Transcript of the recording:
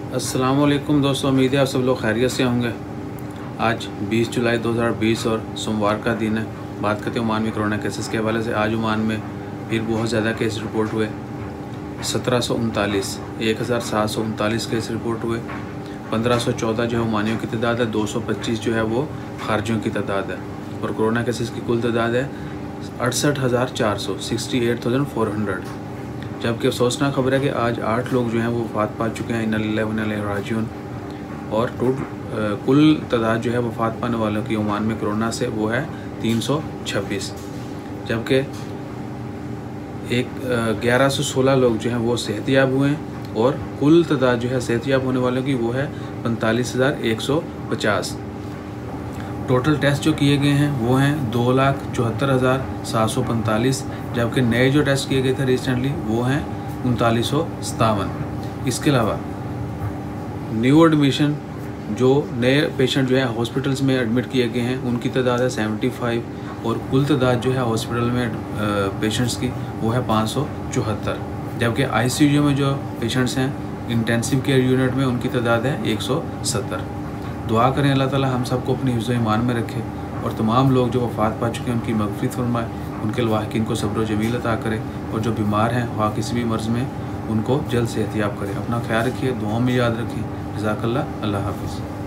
अस्सलामुअलैकुम दोस्तों, उम्मीद है आप सब लोग खैरियत से होंगे। आज 20 जुलाई 2020 और सोमवार का दिन है। बात करते हैं ओमान में कोरोना केसेस के हवाले से। आज ओमान में फिर बहुत ज़्यादा केस रिपोर्ट हुए। 1739 केस रिपोर्ट हुए। 1514 जो है ओमानियों की तादाद है। 225 जो है वो खारजियों की तादाद है। और कोरोना केसेस की कुल तादाद है 68,400 जबकि अफसोसनाक खबर है कि आज 8 लोग जो हैं वो वफ़ात पा चुके हैं। इन्ना लिल्लाहि व इन्ना इलैहि राजिऊन। और कुल तादाद जो है वफ़ात पाने वालों की ओमान में कोरोना से वो है 326। जबकि 1116 लोग जो हैं वो सेहतयाब हुए हैं। और कुल तादाद जो है सेहतयाब होने वालों की वो है 45,150। टोटल टेस्ट जो किए गए हैं वो हैं 2,74,745। जबकि नए जो टेस्ट किए गए थे रिसेंटली वो हैं 3957। इसके अलावा न्यू एडमिशन जो नए पेशेंट जो है हॉस्पिटल्स में एडमिट किए गए हैं उनकी तादाद है 75। और कुल तादाद जो है हॉस्पिटल में पेशेंट्स की वो है 574। जबकि ICU में जो पेशेंट्स हैं इंटेंसिव केयर यूनिट में उनकी तादाद है 170। दुआ करें अल्लाह ताला हम सबको अपनी हिफ्ज़ ईमान में रखे और तमाम लोग जो वफ़ात पा चुके हैं उनकी मग़फ़िरत फरमाए, उनके लवाहिकीन को सब्र जमील अता करे। और जो बीमार हैं वहाँ किसी भी मर्ज़ में उनको जल्द सेहतयाब करें। अपना ख्याल रखिए, दुआओं में याद रखें। जज़ाकल्लाह। अल्लाह हाफ़िज़।